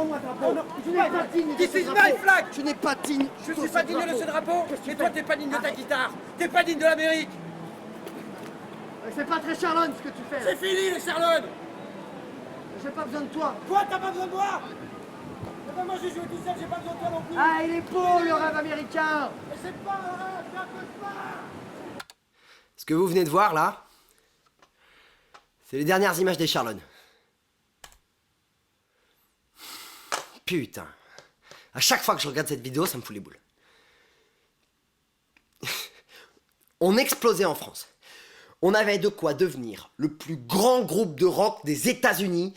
Rends-moi le drapeau. Non, je n'ai pas digne de This ce is drapeau. my flag. Je n'ai pas digne. Je suis pas digne de ce drapeau, et toi t'es pas digne de ta guitare. T'es pas digne de l'Amérique. C'est pas très Charlone ce que tu fais. C'est fini les Charlottes. J'ai pas besoin de toi. Toi t'as pas besoin de moi. Eh ben moi j'ai joué tout seul, j'ai pas besoin de toi non plus. Ah, il est beau le rêve américain. Mais c'est pas un rêve, c'est un cauchemar. Ce que vous venez de voir là, c'est les dernières images des Charlones. Putain. À chaque fois que je regarde cette vidéo, ça me fout les boules. On explosait en France. On avait de quoi devenir le plus grand groupe de rock des États-Unis,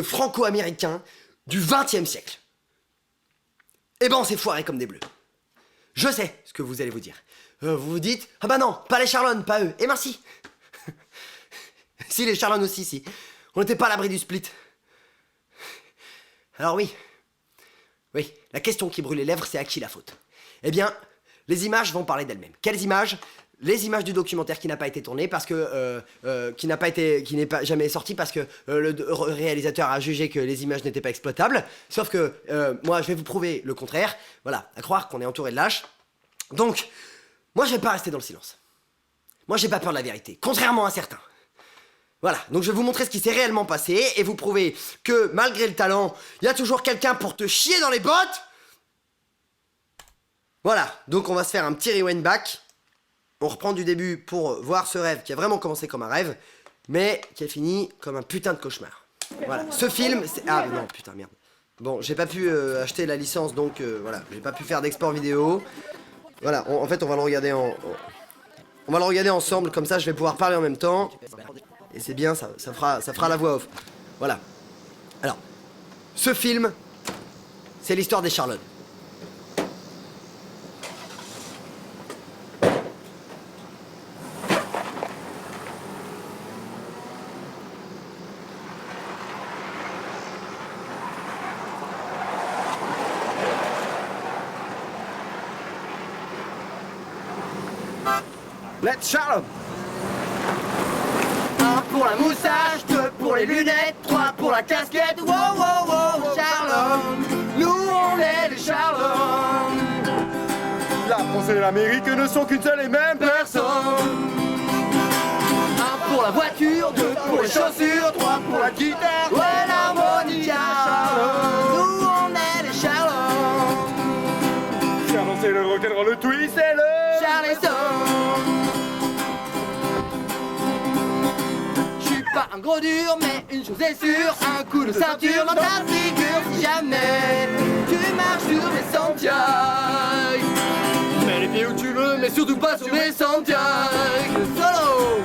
franco-américain, du XXe siècle. Eh ben on s'est foiré comme des bleus. Je sais ce que vous allez vous dire. Vous vous dites, ah bah non, pas les Charlones, pas eux. Eh ben si. Si, les Charlones aussi, si. On n'était pas à l'abri du split. Alors oui, la question qui brûle les lèvres, c'est à qui la faute? Eh bien, les images vont parler d'elles-mêmes. Quelles images? Les images du documentaire qui n'a pas été tourné parce que qui n'est pas jamais sorti parce que le réalisateur a jugé que les images n'étaient pas exploitables. Sauf que moi, je vais vous prouver le contraire. Voilà, à croire qu'on est entouré de lâches. Donc, moi, je vais pas rester dans le silence. Moi, j'ai pas peur de la vérité, contrairement à certains. Voilà, donc je vais vous montrer ce qui s'est réellement passé et vous prouver que malgré le talent, il y a toujours quelqu'un pour te chier dans les bottes. Voilà, donc on va se faire un petit rewind back. On reprend du début pour voir ce rêve qui a vraiment commencé comme un rêve, mais qui a fini comme un putain de cauchemar. Voilà, ce film, c'est... Ah non, putain, merde. Bon, j'ai pas pu acheter la licence, donc voilà, j'ai pas pu faire d'export vidéo. Voilà, en fait, on va le regarder on va le regarder ensemble, comme ça je vais pouvoir parler en même temps. Et c'est bien, ça fera la voix off. Voilà. Alors, ce film, c'est l'histoire des Charlottes. Let's Charlotte. 1 pour la moustache, 2 pour les lunettes, 3 pour la casquette. Wow, wow, wow, Charlone. Nous, on est les Charlones. La France et l'Amérique ne sont qu'une seule et même personne. 1 pour la voiture, 2 pour les chaussures, 3 pour la guitare. Ouais, l'harmonica. Nous, on est les Charlones. Charlotte, c'est le rock'n'roll, le twist et le... Charleston. Pas un gros dur, mais une chose est sûre, un coup de ceinture dans ta figure si jamais tu marches sur les Santiago. Mets les pieds où tu veux, mais surtout pas sur les Santiago. Solo.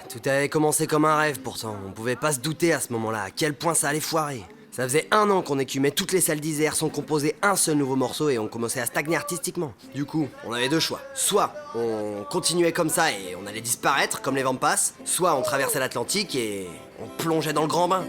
Tout avait commencé comme un rêve pourtant, on pouvait pas se douter à ce moment-là à quel point ça allait foirer. Ça faisait 1 an qu'on écumait toutes les salles d'Isère sans composer un seul nouveau morceau et on commençait à stagner artistiquement. Du coup, on avait 2 choix. Soit on continuait comme ça et on allait disparaître comme les vents passent, soit on traversait l'Atlantique et on plongeait dans le grand bain.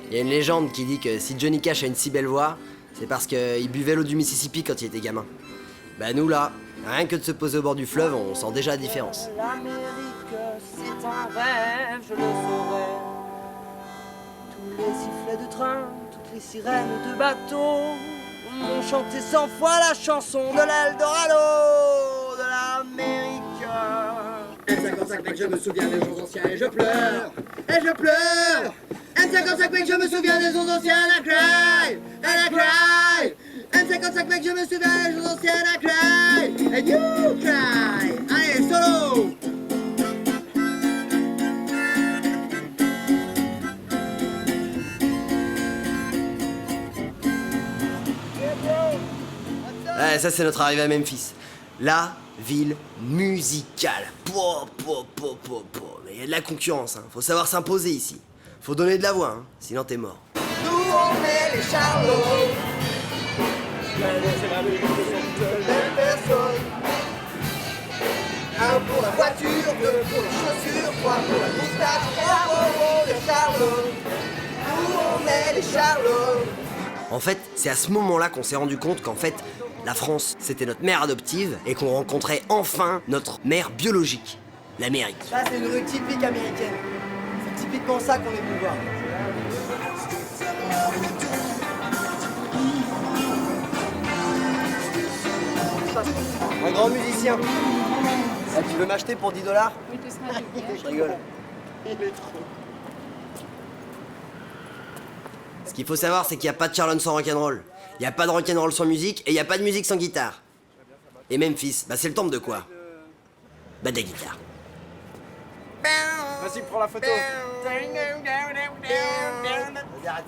Il y a une légende qui dit que si Johnny Cash a une si belle voix, c'est parce qu'il buvait l'eau du Mississippi quand il était gamin. Bah nous là, rien que de se poser au bord du fleuve, on sent déjà la différence. L'Amérique, c'est un rêve, je le saurais. Tous les sifflets de train, toutes les sirènes de bateau m'ont chanté 100 fois la chanson de l'Eldorado, de l'Amérique. M55 mec, je me souviens des jours anciens et je pleure. Et je pleure. M55 mec, je me souviens des jours anciens, and I cry. M55 mec, je me souviens des jours anciens, and I cry. And you cry. Allez, solo. Ouais, ça c'est notre arrivée à Memphis. La ville musicale. Mais il y a de la concurrence, hein. Faut savoir s'imposer ici. Faut donner de la voix, hein. Sinon t'es mort. Nous on est les Charlots. Un pour la voiture, deux pour les chaussures, trois pour la moustache, les Charlots. Nous on est les Charlots. En fait, c'est à ce moment-là qu'on s'est rendu compte qu'en fait, la France, c'était notre mère adoptive et qu'on rencontrait enfin notre mère biologique, l'Amérique. Ça, c'est une rue typique américaine. C'est typiquement ça qu'on est venu voir. Un grand musicien. Ah, tu veux m'acheter pour 10 $? Je rigole. Ce qu'il faut savoir, c'est qu'il n'y a pas de Charlon sans rock'n'roll. Il n'y a pas de rock'n'roll sans musique et il n'y a pas de musique sans guitare. Et Memphis, bah c'est le temple de quoi? Bah de la guitare. Vas-y, prends la photo. Vas-y, arrête.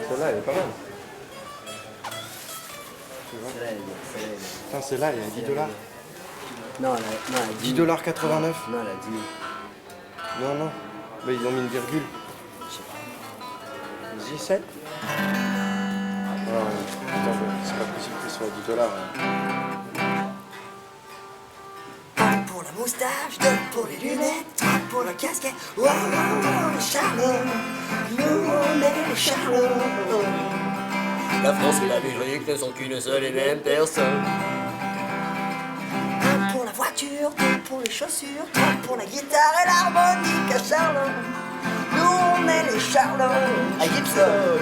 Celle-là, elle est pas mal. Putain, celle-là, elle est à 10 $. Non, elle a 10 $, 89. Non, elle a 10 000. Non, non. Bah, ils ont mis une virgule. 17. Non, putain, c'est pas possible que ce soit 10 $. Hein. Un pour la moustache, deux pour les lunettes, trois pour la casquette. Oh, oh, oh, les Charlots. Nous on est les Charlots. La France et l'Amérique ne sont qu'une seule et même personne. Un pour la voiture, deux pour les chaussures, trois pour la guitare et l'harmonica Charlots. Nous on est les Charlots. À Gibson.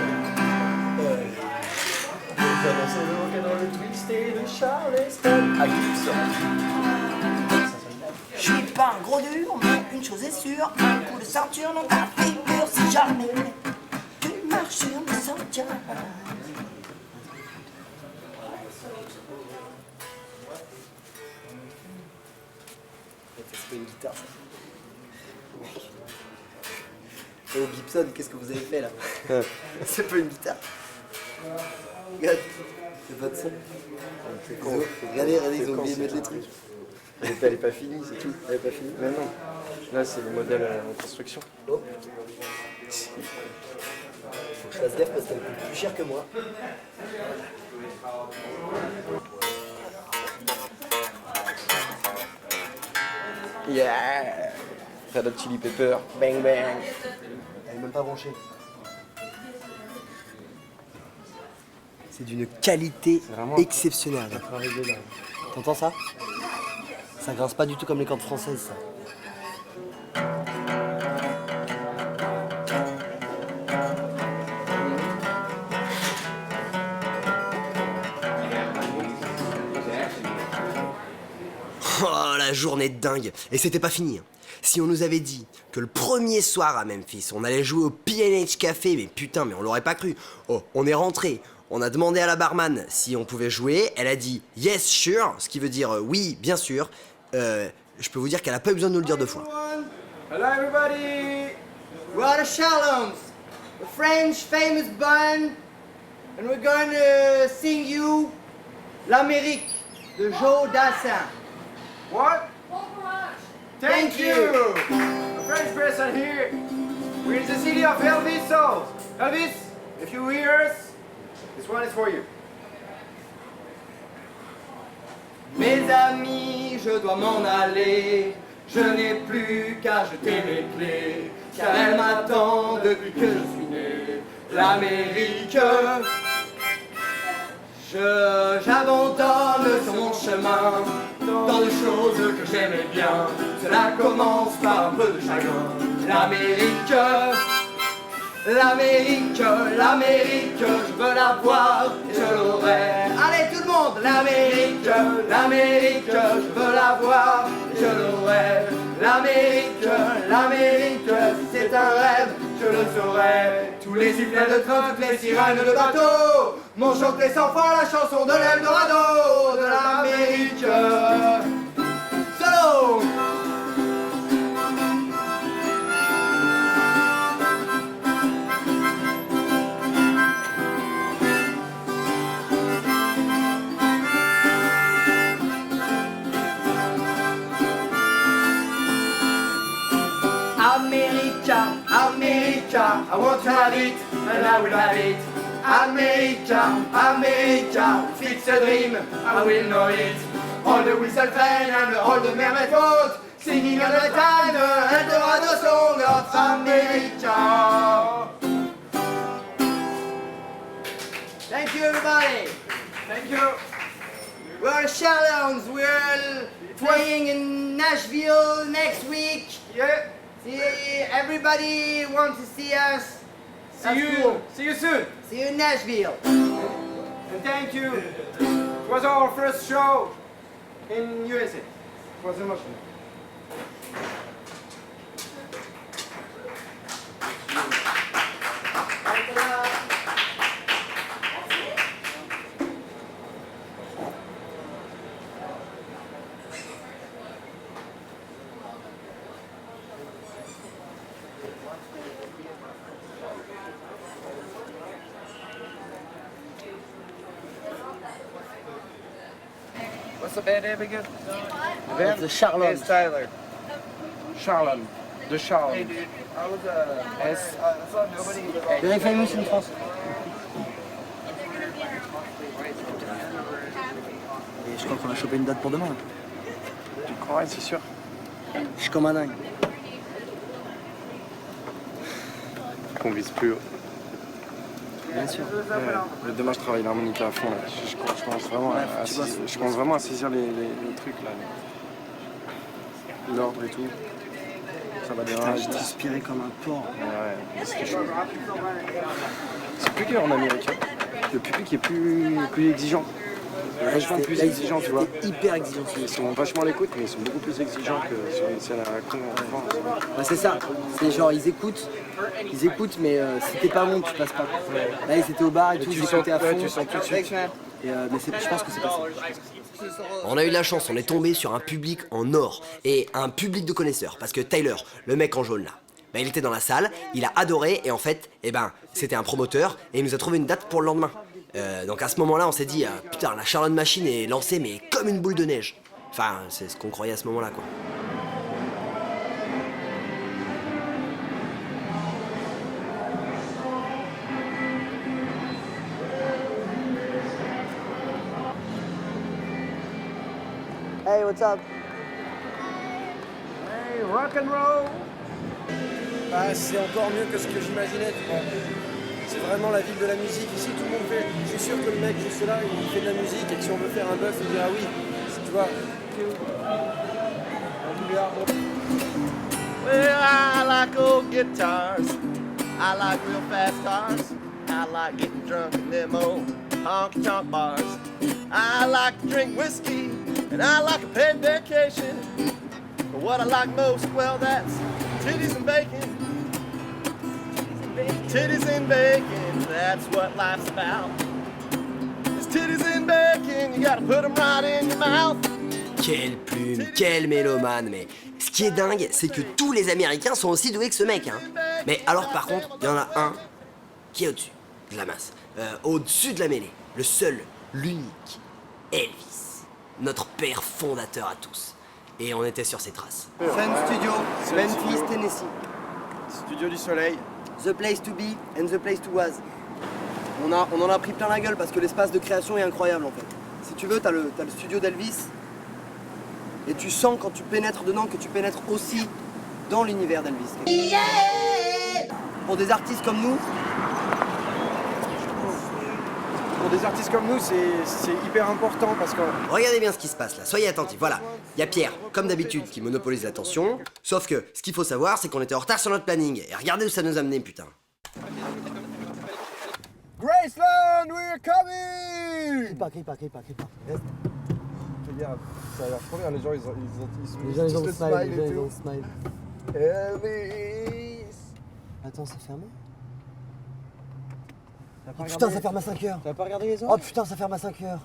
Je suis pas un gros dur, mais une chose est sûre, un coup de ceinture dans ta figure si jamais tu marches sur mes sentiers. C'est pas une guitare, ça. Et au Gibson, qu'est-ce que vous avez fait là? C'est pas une guitare. Regarde, c'est pas de son. C'est con. Regardez, C'est ils ont con, oublié de c'est mettre les con. trucs. Elle est pas finie, c'est tout. Elle est pas finie. Mais non. Là, c'est le modèle en construction. Oh. Faut que je fasse gaffe parce qu'elle coûte plus cher que moi. Yeah! Red Hot Chili Pepper. Bang bang. Elle est même pas branchée. C'est d'une qualité C'est vraiment exceptionnelle. T'entends ça? Ça grince pas du tout comme les cordes françaises, ça. Oh, la journée de dingue. Et c'était pas fini, hein. Si on nous avait dit que le premier soir à Memphis, on allait jouer au PNH Café, mais putain, mais on l'aurait pas cru. Oh, on est rentré, on a demandé à la barman si on pouvait jouer, elle a dit « yes, sure », ce qui veut dire oui, bien sûr. Je peux vous dire qu'elle a pas eu besoin de nous le dire deux fois. Hello everybody! We are the Charlons, a French famous band, and we're going to sing you L'Amérique de Joe Dassin. What? Thank you. A French person here. We're in the city of Elvis. So, Elvis, if you hear us, this one is for you. Mes amis, je dois m'en aller. Je n'ai plus qu'à jeter mes clés, car elle m'attend depuis que je suis né. L'Amérique, j'abandonne sur mon chemin tant de choses que j'aimais bien. Cela commence par un peu de chagrin. L'Amérique, l'Amérique, l'Amérique, je veux la voir et je l'aurai. Allez tout le monde, l'Amérique, l'Amérique, je veux la voir et je l'aurai. L'Amérique, l'Amérique, si c'est un rêve, je le saurai. Tous les sifflets de train, toutes les sirènes de bateau m'ont chanté 100 fois la chanson de l'Eldorado de l'Amérique. Solo! I want to have it, and I will have it. America, if it's a dream, I will know it. All the whistle fan and all the mermaid boat, singing all the time the Eldorado song of America. Thank you, everybody. Thank you. We're Charlones. We're playing in Nashville next week. Yeah. See, everybody wants to see us. See you soon. See you in Nashville. And thank you. It was our first show in USA. It was emotional. What's the band name again? The band? The Charlones. It's Tyler. Charlon. The Charlon. Hey dude, I was I saw nobody. Very famous in France. Et je crois qu'on a chopé une date pour demain. Tu crois, c'est sûr? Je suis comme un dingue. Qu'on vise plus haut. Bien sûr. Mais demain je travaille l'harmonica à fond là. Je commence vraiment je commence vraiment à saisir les trucs là. L'ordre et tout. Ça va bien. J'ai transpiré comme un porc. Ouais, c'est quelque chose. C'est plus dur en Amérique. Hein. Le public est plus exigeant. Vachement plus exigeant, tu vois. Hyper exigeant. Ils sont vachement à l'écoute, mais ils sont beaucoup plus exigeants que sur une scène à la con en France. Ouais, c'est ça. C'est genre, ils écoutent, mais si t'es pas bon, tu passes pas. Là, ils étaient au bar et tout, ils écoutaient à fond. Tu sens tout de suite. Mais je pense que c'est passé. On a eu de la chance, on est tombé sur un public en or et un public de connaisseurs parce que Tyler, le mec en jaune là, bah, il était dans la salle, il a adoré et en fait, c'était un promoteur et il nous a trouvé une date pour le lendemain. Donc à ce moment-là, on s'est dit, putain, la Charlotte Machine est lancée mais comme une boule de neige. Enfin, c'est ce qu'on croyait à ce moment-là quoi. Hey, what's up? Hey, rock and roll. Bah, c'est encore mieux que ce que j'imaginais, tu vois. C'est vraiment la ville de la musique. Ici, tout le monde fait. Je suis sûr que le mec juste là, il fait de la musique et que si on veut faire un bœuf, il dira oui. Tu vois. Well, I like old guitars. I like real fast cars. I like getting drunk in them old honky-tonk bars. I like to drink whiskey, and I like a paid vacation. But what I like most, well, that's titties and bacon. Titties and bacon, that's what life's about. It's titties and bacon, you gotta put them right in your mouth. Quelle plume, quel mélomane, mais ce qui est dingue, c'est que tous les Américains sont aussi doués que ce mec, hein. Mais alors par contre, il y en a un qui est au-dessus de la masse, au-dessus de la mêlée, le seul, l'unique, Elvis, notre père fondateur à tous. Et on était sur ses traces. Fun Studio, Memphis, Tennessee. Studio du Soleil. The place to be and the place to was. On en a pris plein la gueule parce que l'espace de création est incroyable en fait. Si tu veux, t'as le studio d'Elvis et tu sens quand tu pénètres dedans que tu pénètres aussi dans l'univers d'Elvis. Pour des artistes comme nous, c'est hyper important parce que Regardez bien ce qui se passe là, soyez attentifs, voilà. Il y a Pierre, comme d'habitude, qui monopolise l'attention. Sauf que ce qu'il faut savoir, c'est qu'on était en retard sur notre planning. Et regardez où ça nous a mené, putain. Graceland, we're coming! crie pas. Reste. regarde, ça a l'air trop bien, les gens ils Les gens ils ont le le smile, les gens ils ont le smile. Elvis. Attends, c'est fermé? Oh, putain, ça ferme à 5h. T'as pas regardé les Oh putain, ça ferme à 5h.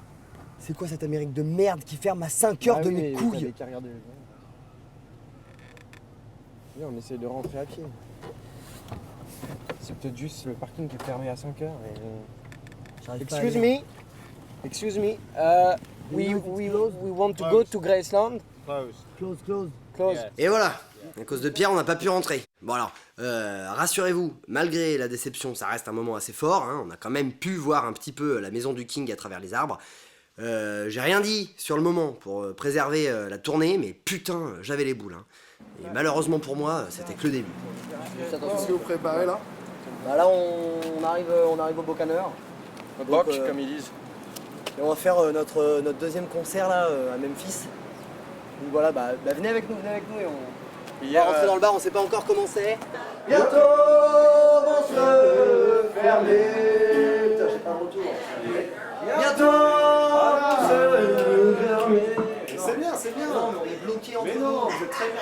C'est quoi cette Amérique de merde qui ferme à 5h de mes couilles? T'avais qu'à regarder les gens. Viens, on essaye de rentrer à pied. C'est peut-être juste le parking qui est fermé à 5h. Et... Excuse me. We want to go to Graceland. Close. Et voilà, à cause de Pierre, on n'a pas pu rentrer. Bon alors, rassurez-vous, malgré la déception, ça reste un moment assez fort, hein, on a quand même pu voir un petit peu la maison du King à travers les arbres. J'ai rien dit sur le moment pour préserver la tournée, mais putain, j'avais les boules. Hein. Et malheureusement pour moi, c'était que le début. Qu'est-ce que vous préparez là? Bah là, on arrive au Bocaneur. Au Boc, Donc, comme ils disent. Et on va faire notre deuxième concert là à Memphis. Donc voilà, venez avec nous et on va rentrer dans le bar, on sait pas encore comment c'est. Bientôt vont se fermer. Putain, j'ai pas un retour. Bientôt vont se fermer. C'est bien, c'est bien. Non, mais on est bloqué entre Mais nous. non, c'est très bien.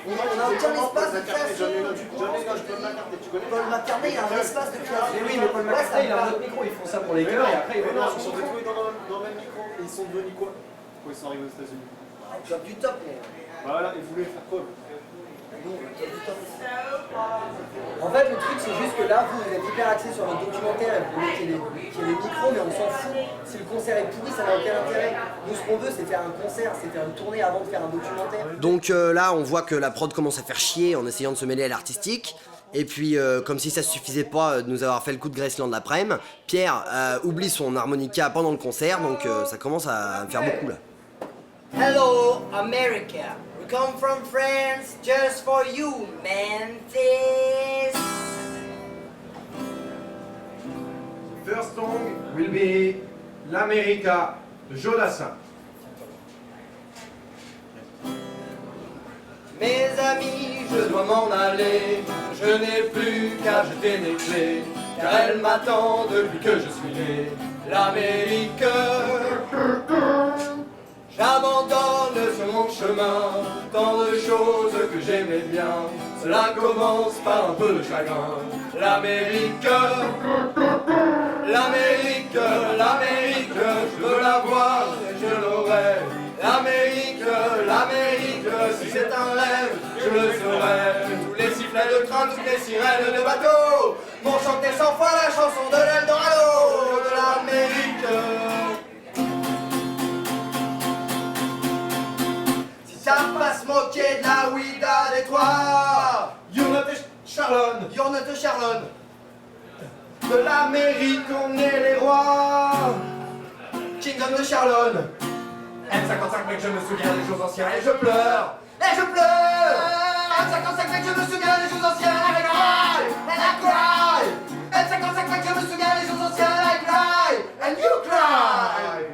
On a aucun espace de création. Paul McCartney, il a un espace de création. Mais oui, mais Paul McCartney, il a un autre micro, ils font ça pour les chœurs et après ils Mais non, relancent ils son sont micro. retrouvés dans le même micro et ils sont devenus quoi? Quand ils sont arrivés aux États-Unis? Top du top, mais Voilà, ils voulaient faire quoi? nous, on est top du top. En fait, le truc, c'est juste que là, vous êtes hyper axé sur votre documentaire et vous voulez qu'il y ait les micros, mais on s'en fout. Si le concert est pourri, ça n'a aucun intérêt. Nous, ce qu'on veut, c'est faire un concert, c'est faire une tournée avant de faire un documentaire. Donc là, on voit que la prod commence à faire chier en essayant de se mêler à l'artistique. Et puis, comme si ça suffisait pas de nous avoir fait le coup de Graceland l'après-midi, Pierre oublie son harmonica pendant le concert, donc ça commence à me faire beaucoup là. Hello, America. We come from France just for you, Memphis. First song will be l'America de Jodassin. Mes amis, je dois m'en aller. Je n'ai plus qu'à jeter mes clés, car elle m'attend depuis que je suis né. L'Amérique, j'abandonne sur mon chemin tant de choses que j'aimais bien. Cela commence par un peu de chagrin. L'Amérique, l'Amérique, l'Amérique, je veux la voir et je l'aurai. L'Amérique, l'Amérique, si c'est un rêve, je le saurai. Tous les sifflets de train, toutes les sirènes de bateau m'ont chanté 100 fois la chanson de l'Eldorado de l'Amérique. Si ça pas se moquer de la Ouida des toits, You're not a Charlone. you're not a Charlone. De l'Amérique, on est les rois. Kingdom de Charlone. M55 mec, je me souviens des jours anciens et je pleure. Et je pleure. 55 mec, je me souviens des choses anciennes. And I cry. 55 mec, je me souviens des choses anciennes. I cry. And you cry.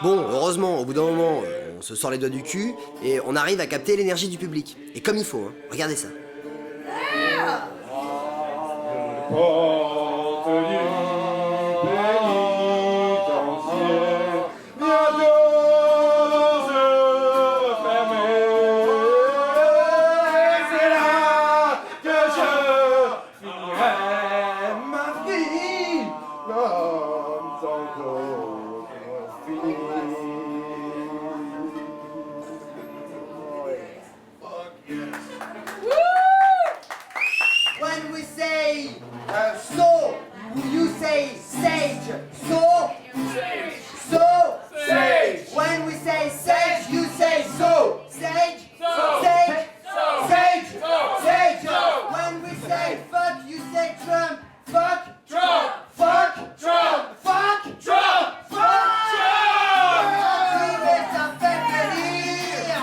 Bon, heureusement, au bout d'un moment, on se sort les doigts du cul et on arrive à capter l'énergie du public. Et comme il faut, hein. Regardez ça. Porte du pénitencier, bientôt se fermer. C'est là que je finirai ma vie. L'homme sans d'autre fini. When we say so, you say sage. So, sage. When we say sage, you say so. Sage, sage, sage, sage. When we say fuck, you say Trump. Fuck, Trump. Fuck, Trump. Fuck, Trump. Fuck, Trump. Ça fait plaisir.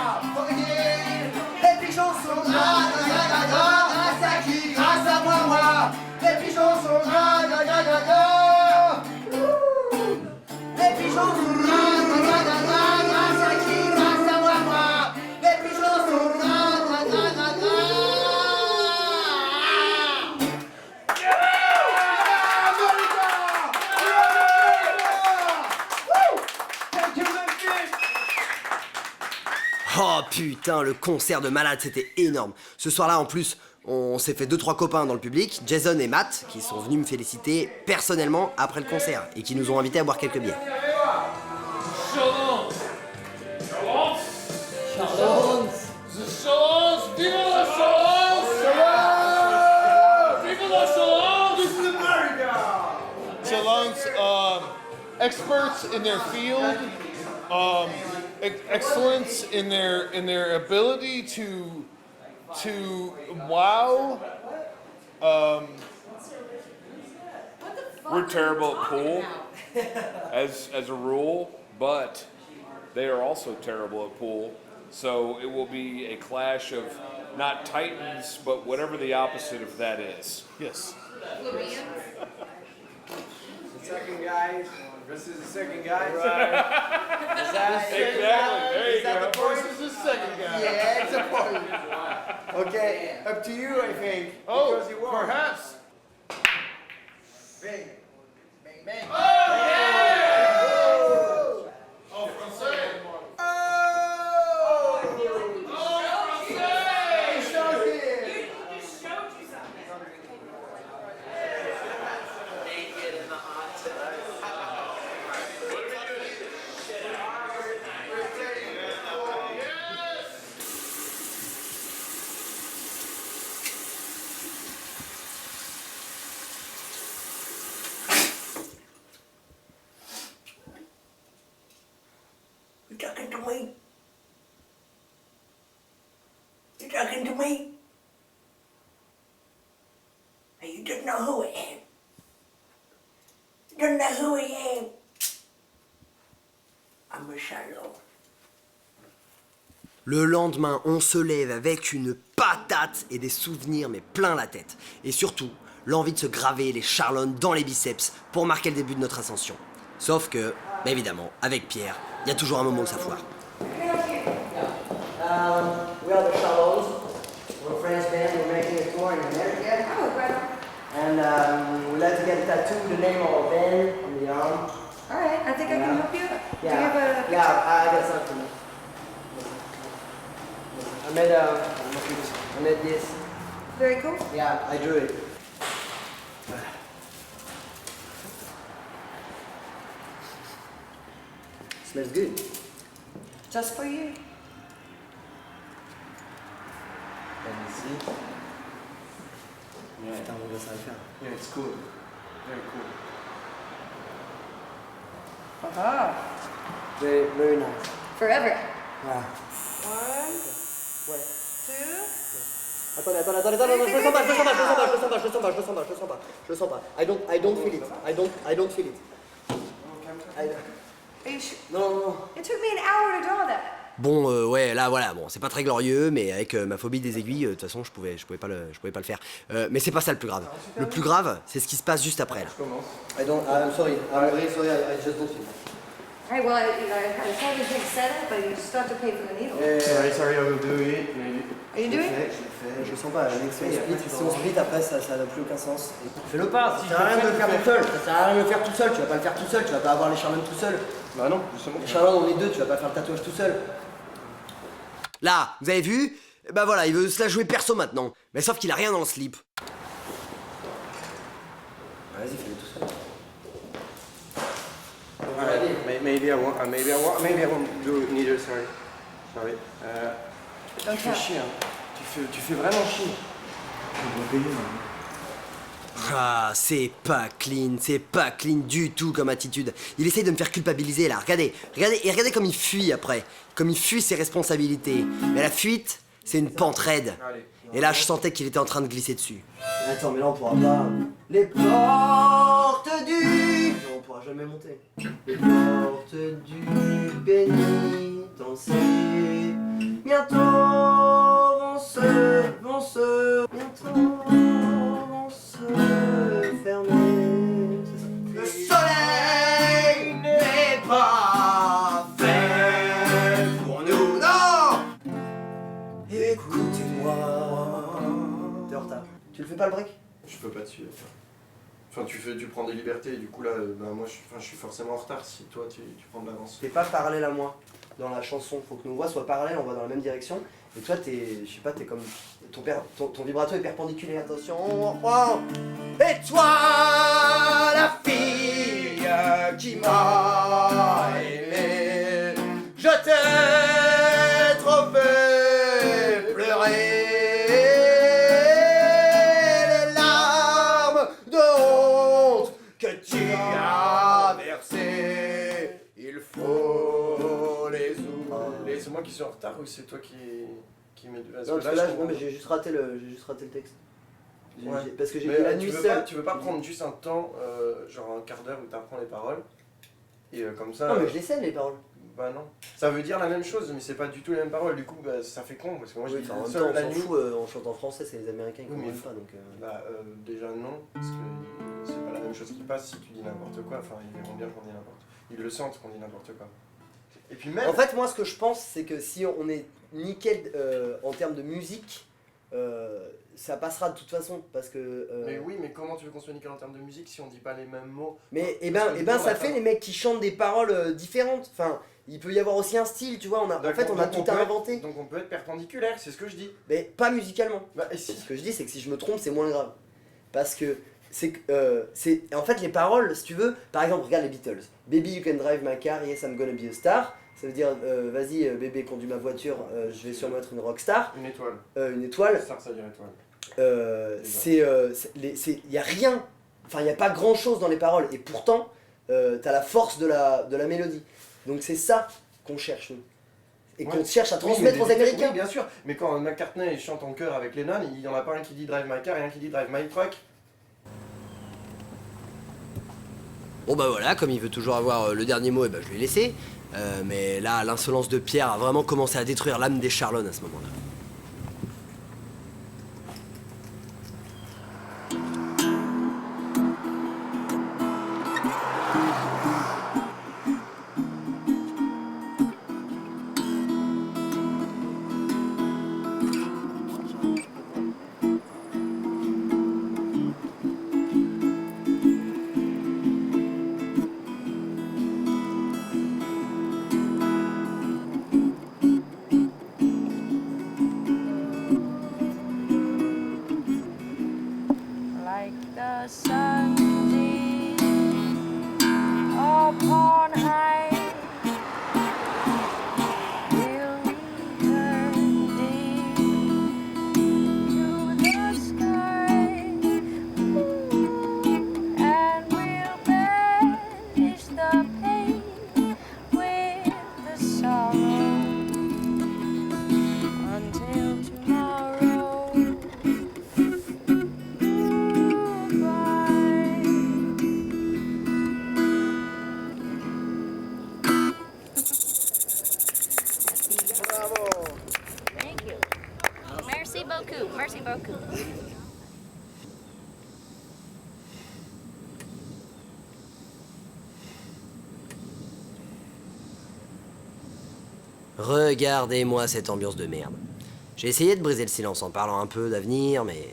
Les pigeons sont grâce à qui? Grâce à moi. Les pigeons sont grâce à Les pigeons sont grâce à qui? Grâce à moi. Les pigeons sont Oh putain, le concert de malade, c'était énorme. Ce soir-là, en plus, on s'est fait 2-3 copains dans le public, Jason et Matt, qui sont venus me féliciter personnellement après le concert et qui nous ont invités à boire quelques bières. experts in their field, excellence in their ability to wow. We're terrible at pool, as a rule, but they are also terrible at pool. So it will be a clash of not titans, but whatever the opposite of that is. Yes. The second guy versus the second guy. Exactly. There you go. The voice is the second guy. Yeah, it's a point. Okay, up to you, I think. Oh, because you won. perhaps. Bang, bang, bang. Oh, français. You talking to me? You talking to me? Now you don't know who I am. You don't know who I am. I'm a Shallow. Le lendemain, on se lève avec une patate et des souvenirs mais plein la tête. Et surtout, l'envie de se graver les charlones dans les biceps pour marquer le début de notre ascension. Sauf que, bah évidemment, avec Pierre, il y a toujours un moment où ça foire. We are the Shallows. We're a French band. We're making a tour in America. Oh, right on. And we'd like to get a tattoo, the name of our band on the arm. All right, I think I can help you. Do you have a Yeah, I got something. I made this. Very cool. Yeah, I drew it. Smells good. Just for you. Putain, mon gars, ça va le faire. Yeah, it's cool. Very cool. Ah, Very, very nice. forever. Voilà. One, Ouais. two. Attendez, je le sens pas, je le sens pas. Je le sens pas. I don't feel it. I don't feel it. Are you sure? Non. It took me an hour to draw that. Bon, ouais, là, voilà, bon, c'est pas très glorieux, mais avec ma phobie des aiguilles, de toute façon, je pouvais pas le faire. Mais c'est pas ça le plus grave. Le plus grave, c'est ce qui se passe juste après, là. I'm sorry. I'm very sorry. I just don't feel it. All right, well, I saw this big setup, but you still have to pay for the needle. Sorry, I will do it, maybe. Are you doing? Je le sens pas. Si on split, après, ça n'a plus aucun sens. Fais-le pas. Ça sert à rien de le faire tout seul. Ça sert à rien de le faire tout seul. Tu vas pas le faire tout seul. Tu vas pas avoir les charlones tout seul. Bah non, justement. Les charlones, on est deux. Tu vas pas faire le tatouage tout seul. Là, vous avez vu? Bah voilà, il veut se la jouer perso maintenant. Mais sauf qu'il a rien dans le slip. Vas-y, fais-le tout seul. Maybe I won't do neither, sorry. Tu fais chier, hein. Tu fais vraiment chier. Ah, c'est pas clean du tout comme attitude. Il essaye de me faire culpabiliser là, regardez, comme il fuit après. Comme il fuit ses responsabilités. Mais la fuite, c'est une pente raide. Et là, je sentais qu'il était en train de glisser dessus. Attends, mais là, on pourra pas. Les portes du... Non, on pourra jamais monter. Les portes du pénitencier bientôt vont se fermer. Le soleil n'est pas fait pour nous, non. Écoutez-moi. T'es en retard. Tu le fais pas le break? Je peux pas te suivre. Enfin, tu prends des libertés et du coup là, moi je suis forcément en retard si toi tu prends de l'avance. T'es pas parallèle à moi dans la chanson, faut que nos voix soient parallèles, on va dans la même direction. Et toi t'es, je sais pas, t'es comme, ton vibrato est perpendiculaire, attention, oh. Et toi la fille qui m'a aimé, je t'ai trouvé pleurer. Les larmes de honte que tu as versées c'est moi qui suis en retard ou c'est toi qui mets de... Non, parce que là, non, mais j'ai juste raté le texte. Ouais. Parce que j'ai Mais dit la nuit seule. tu veux pas prendre juste un temps, genre un quart d'heure où t'apprends les paroles et comme ça... Non, mais je les sais les paroles. Bah non. Ça veut dire la même chose, mais c'est pas du tout les mêmes paroles. Du coup, bah, ça fait con parce que moi je dis en même seul temps, la on s'en nuit. fout, on chante en français, c'est les Américains qui comprennent pas donc. Déjà non, parce que c'est pas la même chose qui passe si tu dis n'importe quoi. Enfin, ils verront bien qu'on dit n'importe quoi. Ils le sentent qu'on dit n'importe quoi. Et puis même. En fait, moi, ce que je pense, c'est que si on est nickel en termes de musique, ça passera de toute façon, parce que. Mais oui, mais comment tu veux qu'on soit nickel en termes de musique si on dit pas les mêmes mots? Mais ça fait les mecs qui chantent des paroles différentes. Enfin, il peut y avoir aussi un style, tu vois. On a tout à inventer. Donc on peut être perpendiculaire, c'est ce que je dis. Mais pas musicalement. Bah, et si. Ce que je dis, c'est que si je me trompe, c'est moins grave. Parce que en fait les paroles, si tu veux, par exemple, regarde les Beatles. Baby, you can drive my car, yes, I'm gonna be a star. Ça veut dire, vas-y, bébé, conduis ma voiture, je vais sûrement être une rockstar. Une étoile. Une étoile. Star, ça veut dire étoile. Y a rien, enfin, il n'y a pas grand chose dans les paroles. Et pourtant, t'as la force de la mélodie. Donc c'est ça qu'on cherche, nous. Et qu'on cherche à transmettre aux Américains. Oui, bien sûr. Mais quand McCartney chante en chœur avec Lennon, il y en a pas un qui dit drive my car et un qui dit drive my truck. Bon bah voilà, comme il veut toujours avoir le dernier mot, et bah je lui ai laissé. Mais là, l'insolence de Pierre a vraiment commencé à détruire l'âme des Charlonnes à ce moment-là. Merci beaucoup. Regardez-moi cette ambiance de merde. J'ai essayé de briser le silence en parlant un peu d'avenir, mais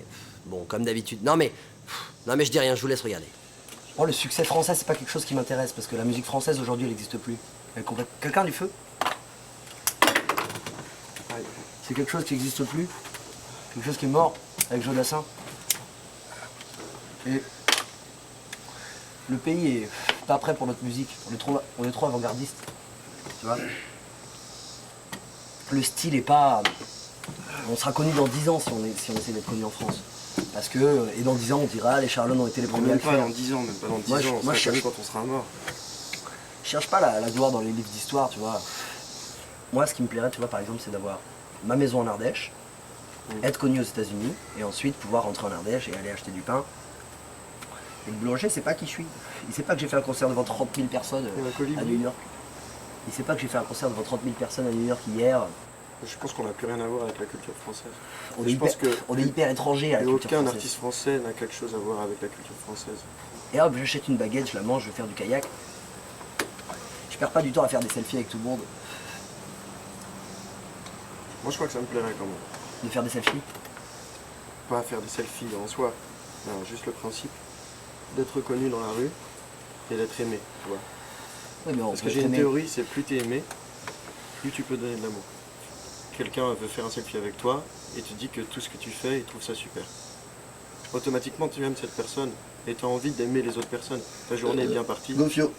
bon, comme d'habitude. Non mais je dis rien, je vous laisse regarder. Oh, le succès français, c'est pas quelque chose qui m'intéresse, parce que la musique française aujourd'hui, elle n'existe plus. Elle est complète. Quelqu'un du feu? C'est quelque chose qui n'existe plus. Quelque chose qui est mort avec Jodassin. Et le pays est pas prêt pour notre musique. On est trop avant-gardiste. Tu vois? Le style est pas... On sera connu dans 10 ans si on essaie d'être connu en France. Parce que, et dans 10 ans, on dira, les Charlonnes ont été les premiers à le faire. Même pas dans 10 ans, même pas dans 10 ans, on sera connu quand on sera mort. Je cherche pas la gloire dans les livres d'histoire, tu vois. Moi, ce qui me plairait, tu vois, par exemple, c'est d'avoir ma maison en Ardèche, être connu aux États-Unis, et ensuite pouvoir rentrer en Ardèche et aller acheter du pain. Et le boulanger, c'est pas qui je suis. Il sait pas que j'ai fait un concert devant 30 000 personnes à New York. Il sait pas que j'ai fait un concert devant 30 000 personnes à New York hier. Je pense qu'on n'a plus rien à voir avec la culture française. On est hyper étranger à la culture française. Aucun artiste français n'a quelque chose à voir avec la culture française. Et hop, j'achète une baguette, je la mange, je vais faire du kayak. Je perds pas du temps à faire des selfies avec tout le monde. Moi je crois que ça me plairait quand même. De faire des selfies? Pas faire des selfies en soi, non, juste le principe d'être reconnu dans la rue et d'être aimé, tu vois. Oui, mais parce que j'ai une théorie, c'est plus t'es aimé, plus tu peux donner de l'amour. Quelqu'un veut faire un selfie avec toi et te dit que tout ce que tu fais, il trouve ça super. Automatiquement, tu aimes cette personne et tu as envie d'aimer les autres personnes. Ta journée est bien partie. Gofio.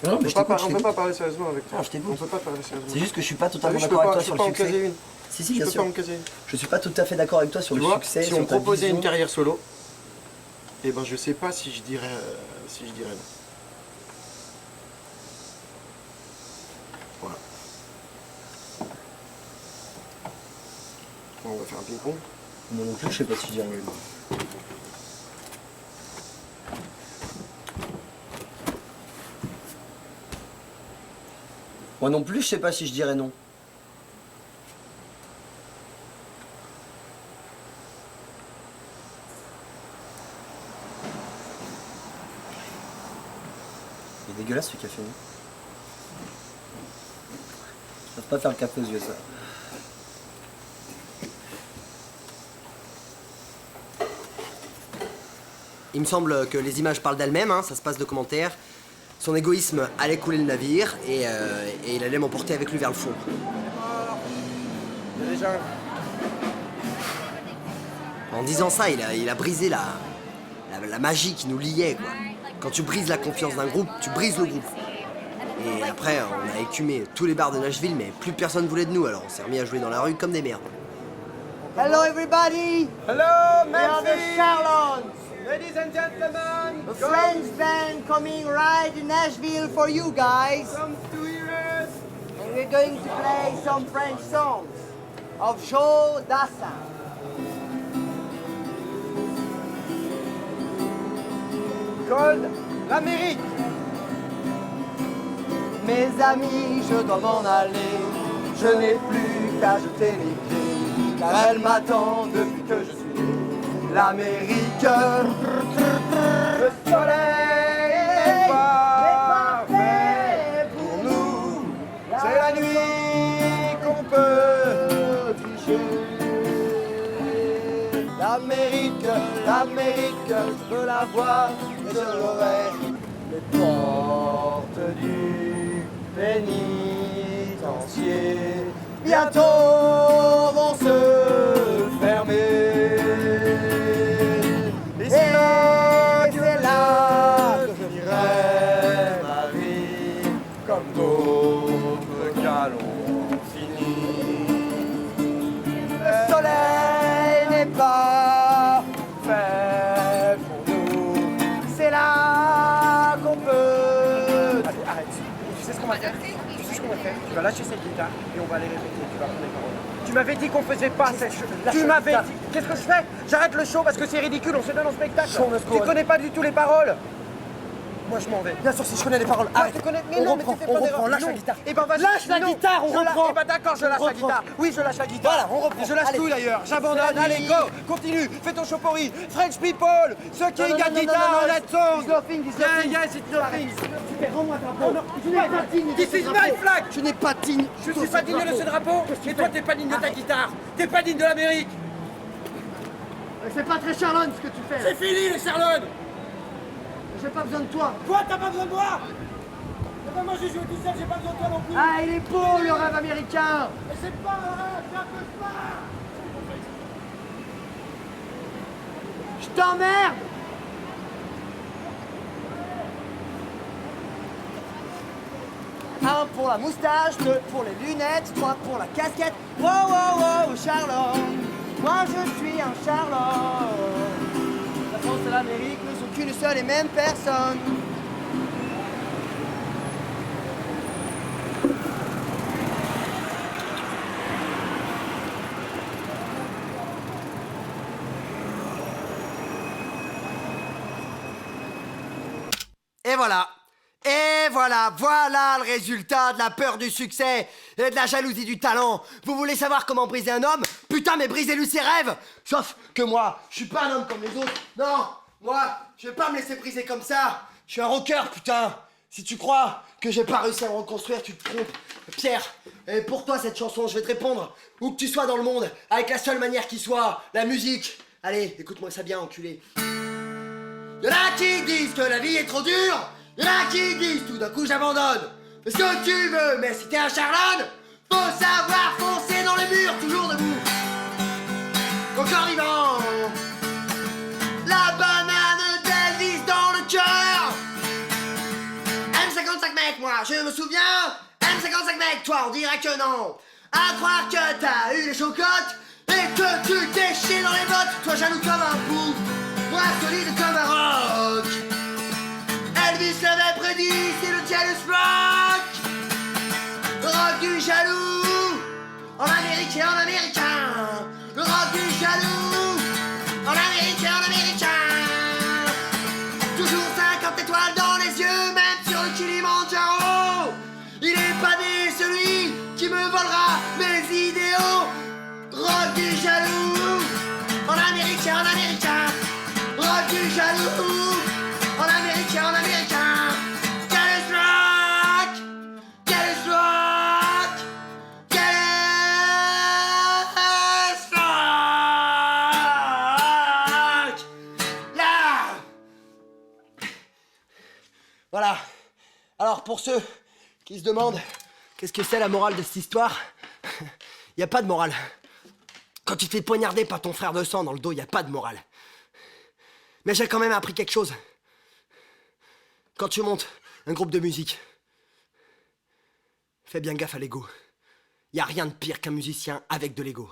On peut pas parler sérieusement avec toi. Non, je t'écoute. On peut pas parler sérieusement. C'est juste que je suis pas totalement d'accord avec toi sur le succès. Si, bien sûr. Je suis pas tout à fait d'accord avec toi sur le succès. Si on proposait une carrière solo, Eh ben je sais pas si je dirais non. Voilà. On va faire un ping-pong. Moi non plus, je sais pas si je dirais non. Moi non plus, je sais pas si je dirais non. Il est dégueulasse ce café, non? Je peux pas faire le café aux yeux, ça. Il me semble que les images parlent d'elles-mêmes, hein, ça se passe de commentaires. Son égoïsme allait couler le navire et il allait m'emporter avec lui vers le fond. Il y a des gens. En disant ça, il a brisé la magie qui nous liait, quoi. Quand tu brises la confiance d'un groupe, tu brises le groupe. Et après, on a écumé tous les bars de Nashville, mais plus personne voulait de nous, alors on s'est remis à jouer dans la rue comme des merdes. Hello everybody! Hello, We are the Charlons! Ladies and gentlemen! A French band coming right in Nashville for you guys. Come to hear us! And we're going to play some French songs of Joe Dassin. Called l'Amérique! Mes amis, je dois m'en aller. Je n'ai plus qu'à jeter les clés, car elle m'attend depuis que je suis né. L'Amérique, Le soleil est parfait pour nous. C'est la nuit qu'on peut tricher. L'Amérique, je veux la voir, et je l'aurai. Les portes du pénitencier bientôt vont se fermer. Et c'est là que je dirai ma vie, comme d'autres qui l'ont fini. Le soleil n'est pas fait pour nous, c'est là qu'on peut... Allez, arrête. Tu sais ce qu'on va faire? Tu sais ce qu'on va faire? Tu vas lâcher cette guitare et on va aller répéter. Tu vas prendre les paroles. Tu m'avais dit qu'on faisait pas cette chose. Tu m'avais dit. Qu'est-ce que je fais? J'arrête le show parce que c'est ridicule, on se donne en spectacle. Tu connais pas du tout les paroles. Moi je m'en vais. Bien sûr, si je connais les paroles. Ah, tu connais. Mais non, mais tu fais pas d'erreur. Lâche Non. la guitare. Eh ben vas-y. Lâche la guitare, on reprend. Eh ben d'accord, je lâche la guitare. Oui, je lâche la guitare. Voilà, on reprend. Et je lâche Allez. tout d'ailleurs. J'abandonne. Allez, go. Continue. Fais ton chopori. French people. Ceux qui Non, got non, guitar, non, let's song. it's nothing, it's Yeah, nothing. yes, it's nothing. Rends-moi ta drapeau. Tu n'es pas digne de This ce is drapeau. my flag. Tu n'es pas digne. Je suis pas digne de ce drapeau. Et toi, t'es pas digne de ta guitare. T'es pas digne de l'Amérique. C'est pas très Charlone ce que tu fais. C'est fini les Charlottes. J'ai pas besoin de toi. Toi, t'as pas besoin de moi. Eh ben moi, j'ai joué tout seul, j'ai pas besoin de toi non plus. Ah, il est beau le rêve américain. Mais c'est pas un rêve, c'est un cauchemar. Je t'emmerde. Un pour la moustache, deux pour les lunettes, trois pour la casquette. Wow, wow, wow, Charlot. Moi je suis un Charlot. La France et l'Amérique ne sont qu'une seule et même personne. Et voilà. Et voilà, voilà le résultat de la peur du succès et de la jalousie du talent. Vous voulez savoir comment briser un homme? Putain, mais brisez-lui ses rêves. Sauf que moi, je suis pas un homme comme les autres. Non, moi, je vais pas me laisser briser comme ça. Je suis un rocker, putain. Si tu crois que j'ai pas réussi à me reconstruire, tu te trompes. Pierre, et pour toi cette chanson, je vais te répondre. Où que tu sois dans le monde, avec la seule manière qui soit, la musique. Allez, écoute-moi ça bien, enculé. Y'en a qui disent que la vie est trop dure. Y'en a qui disent tout d'un coup j'abandonne. Fais ce que tu veux, mais si t'es un charlone, faut savoir foncer dans les murs, toujours debout. Encore vivant. La banane d'Elvis dans le cœur. M55 mec, moi je me souviens. M55 mec, toi on dirait que non. À croire que t'as eu les chocottes et que tu t'es chié dans les bottes. Toi jaloux comme un pou, moi solide comme un roc. dit, c'est le jealous rock. Le rock du jaloux. En Amérique et en américain. Le rock du jaloux. En Amérique et en américain. Toujours 50 étoiles dans les yeux, même sur le Kilimandjaro. Il est pas né celui qui me volera mes idéaux. Rock du jaloux. En Amérique et en américain. Rock du jaloux. En Amérique et en américain. Jealous rock. Jealous rock. Jealous rock. Là. Voilà. Alors pour ceux qui se demandent qu'est-ce que c'est la morale de cette histoire, y a pas de morale. Quand tu te fais poignarder par ton frère de sang dans le dos, y a pas de morale. Mais j'ai quand même appris quelque chose. Quand tu montes un groupe de musique, fais bien gaffe à l'ego. Y a rien de pire qu'un musicien avec de l'ego.